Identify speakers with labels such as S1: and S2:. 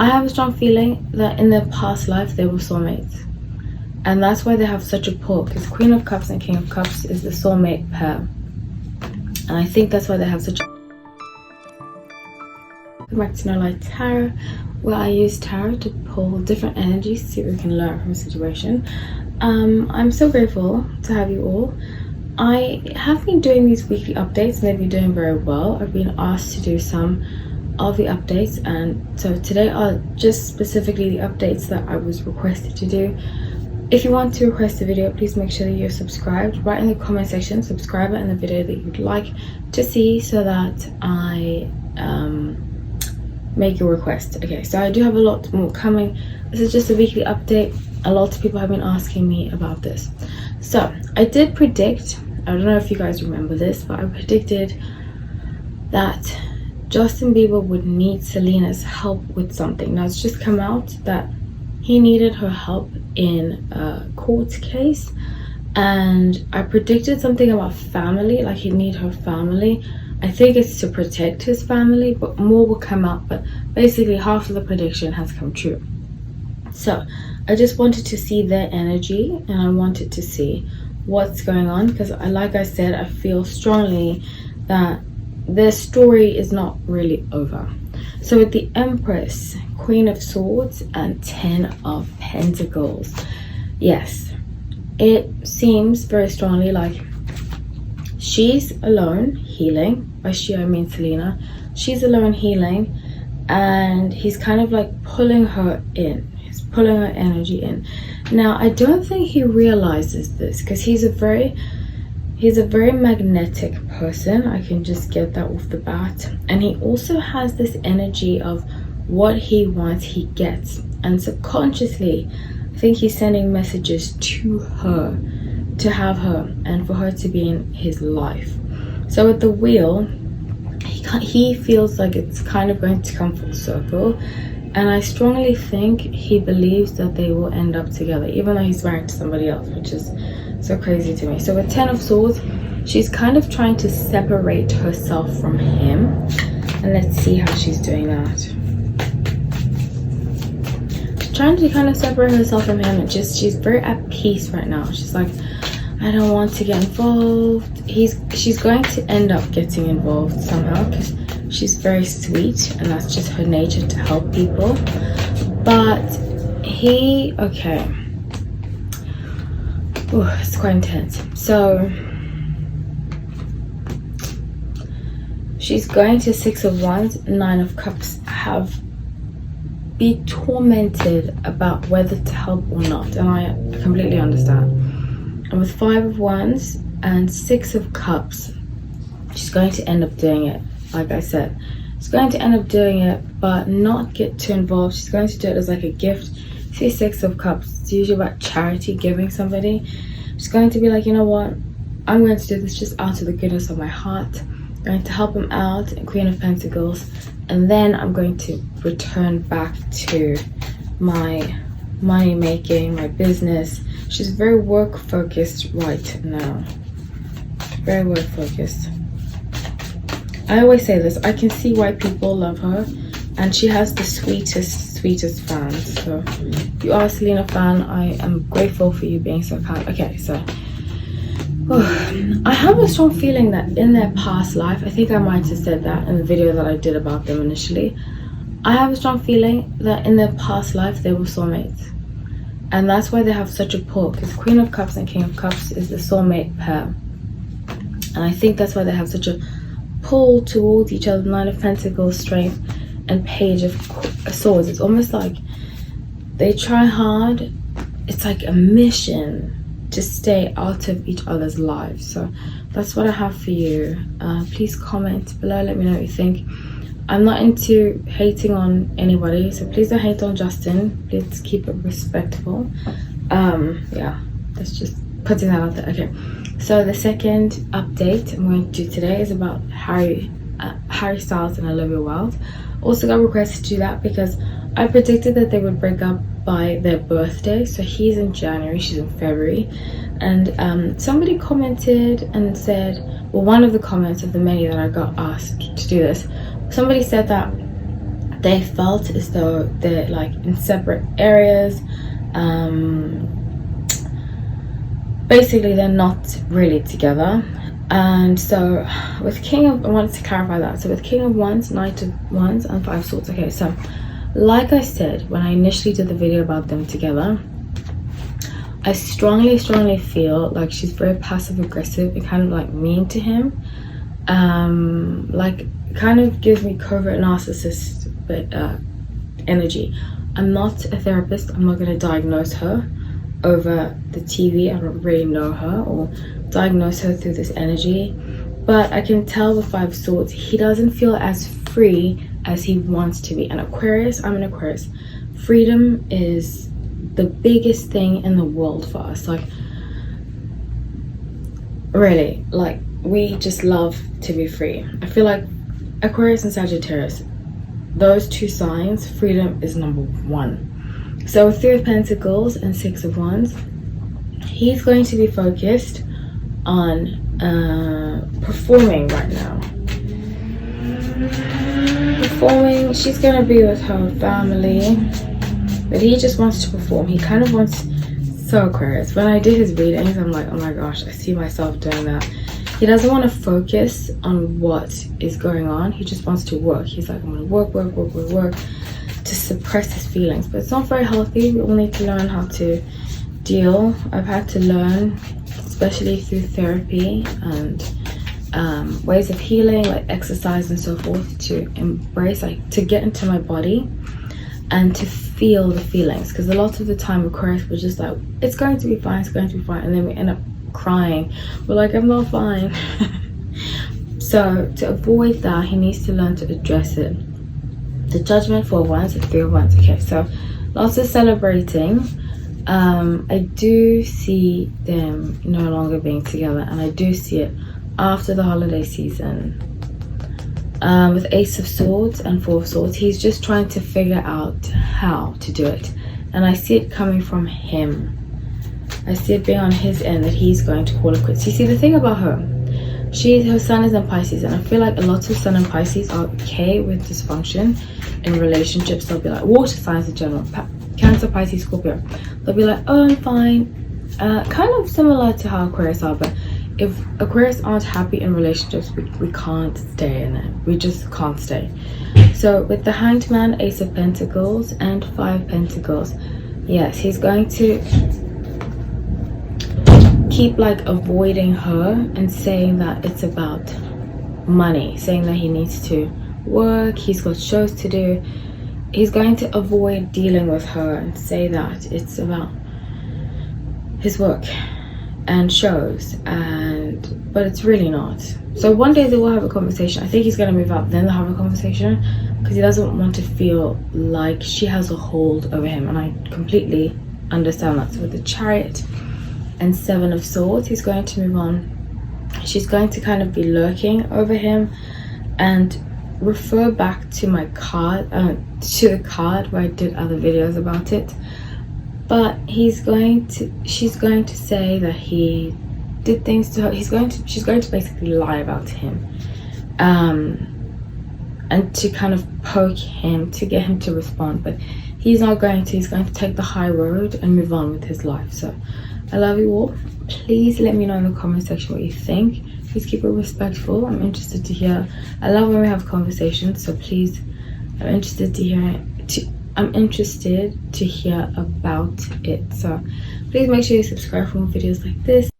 S1: I have a strong feeling that in their past life they were soulmates, and that's why they have such a pull, because Queen of Cups and King of Cups is the soulmate pair, and I think that's why they have such a... Welcome back to No Light Tarot, where I use tarot to pull different energies to see what we can learn from a situation. I'm so grateful to have you all. I have been doing these weekly updates and they've been doing very well. I've been asked to do some of the updates, and so today are just specifically the updates that I was requested to do. If you want to request a video, please make sure that you're subscribed. Write in the comment section subscriber and the video that you'd like to see so that I make your request. Okay, so I do have a lot more coming. This is just a weekly update. A lot of people have been asking me about this. So I did predict, I don't know if you guys remember this, but I predicted that Justin Bieber would need Selena's help with something. Now it's just come out that he needed her help in a court case, and I predicted something about family, like he'd need her family. I think it's to protect his family, but more will come out. But basically half of the prediction has come true. So I just wanted to see their energy, and I wanted to see what's going on, because like I said, I feel strongly that their story is not really over. So with the Empress, Queen of Swords, and 10 of Pentacles, yes, it seems very strongly like she's alone healing. By she I mean Selena. She's alone healing, and he's kind of like pulling her in. He's pulling her energy in. Now I don't think he realizes this, because he's a very magnetic person. I can just get that off the bat. And he also has this energy of what he wants he gets, and subconsciously I think he's sending messages to her to have her and for her to be in his life. So with the Wheel, he feels like it's kind of going to come full circle, and I strongly think he believes that they will end up together, even though he's married to somebody else, which is so crazy to me. So with 10 of Swords, she's kind of trying to separate herself from him, and let's see how she's doing that. She's trying to kind of separate herself from him, and she's very at peace right now. She's like, I don't want to get involved. She's going to end up getting involved somehow, because she's very sweet and that's just her nature to help people. But okay. Oh, it's quite intense. So she's going to 6 of Wands, 9 of Cups, be tormented about whether to help or not, and I completely understand. And with 5 of Wands and 6 of Cups, she's going to end up doing it. Like I said, she's going to end up doing it, but not get too involved. She's going to do it as like a gift. See, 6 of Cups, it's usually about charity, giving somebody. She's going to be like, you know what, I'm going to do this just out of the goodness of my heart. I'm going to help him out, Queen of Pentacles, and then I'm going to return back to my money making, my business. She's very work focused right now. Very work focused. I always say this, I can see why people love her, and she has the sweetest fans. So if you are a Selena fan, I am grateful for you being so kind. Okay, so I have a strong feeling that in their past life, I think I might have said that in the video that I did about them initially, I have a strong feeling that in their past life they were soulmates, and that's why they have such a pull, because Queen of Cups and King of Cups is the soulmate pair, and I think that's why they have such a pull towards each other. 9 of Pentacles, Strength, and Page of Swords. It's almost like they try hard. It's like a mission to stay out of each other's lives. So that's what I have for you. Please comment below, let me know what you think. I'm not into hating on anybody, so please don't hate on Justin. Please keep it respectful. Yeah, that's just putting that out there. Okay, so the second update I'm going to do today is about Harry Styles and Olivia Wilde. Also got requested to do that because I predicted that they would break up by their birthday. So he's in January, she's in February, and somebody commented and said, well, one of the comments of the many that I got asked to do this, somebody said that they felt as though they're like in separate areas. Basically they're not really together. And so with King of, I wanted to clarify that. So with King of Wands, Knight of Wands, and Five of Swords. Okay, so like I said when I initially did the video about them together, I strongly feel like she's very passive aggressive and kind of like mean to him. Like kind of gives me covert narcissist energy. I'm not a therapist. I'm not going to diagnose her over the TV. I don't really know her or diagnose her through this energy, but I can tell with Five of Swords he doesn't feel as free as he wants to be. And Aquarius, I'm an Aquarius, freedom is the biggest thing in the world for us. Like really, like we just love to be free. I feel like Aquarius and Sagittarius, those two signs, freedom is number one. So with Three of Pentacles and Six of Wands, he's going to be focused on performing right now. Performing, she's going to be with her family, but he just wants to perform. He kind of wants, so Aquarius, when I did his readings, I'm like, oh my gosh, I see myself doing that. He doesn't want to focus on what is going on. He just wants to work. He's like, I'm going to work to suppress his feelings. But it's not very healthy. We all need to learn how to deal. I've had to learn, especially through therapy and ways of healing, like exercise and so forth, to embrace, like to get into my body and to feel the feelings. Because a lot of the time Aquarius was just like, it's going to be fine, it's going to be fine. And then we end up crying. We're like, I'm not fine. So to avoid that, he needs to learn to address it. The Judgment, Four of Wands, and Three of Wands. Okay, so lots of celebrating. I do see them no longer being together, and I do see it after the holiday season. With Ace of Swords and Four of Swords, he's just trying to figure out how to do it, and I see it coming from him. I see it being on his end that he's going to call it quits. You see, the thing about her, her sun is in Pisces, and I feel like a lot of sun and Pisces are okay with dysfunction in relationships. They'll be like, water signs in general, Cancer, Pisces, Scorpio, they'll be like, oh, I'm fine. Kind of similar to how Aquarius are, but if Aquarius aren't happy in relationships, we can't stay in it. We just can't stay. So with the Hanged Man, Ace of Pentacles, and Five of Pentacles, yes, he's going to keep like avoiding her and saying that it's about money, saying that he needs to work, he's got shows to do. He's going to avoid dealing with her and say that it's about his work and shows, but it's really not. So one day they will have a conversation. I think he's going to move out, then they'll have a conversation, because he doesn't want to feel like she has a hold over him, and I completely understand that. So with the Chariot and Seven of Swords, he's going to move on. She's going to kind of be lurking over him, and refer back to my card, to the card where I did other videos about it. But she's going to say that he did things to her. She's going to basically lie about him, and to kind of poke him to get him to respond. But he's not going to. He's going to take the high road and move on with his life. So I love you all. Please let me know in the comment section what you think. Please keep it respectful. I'm interested to hear. I love when we have conversations, so please, I'm interested to hear about it. So please make sure you subscribe for more videos like this.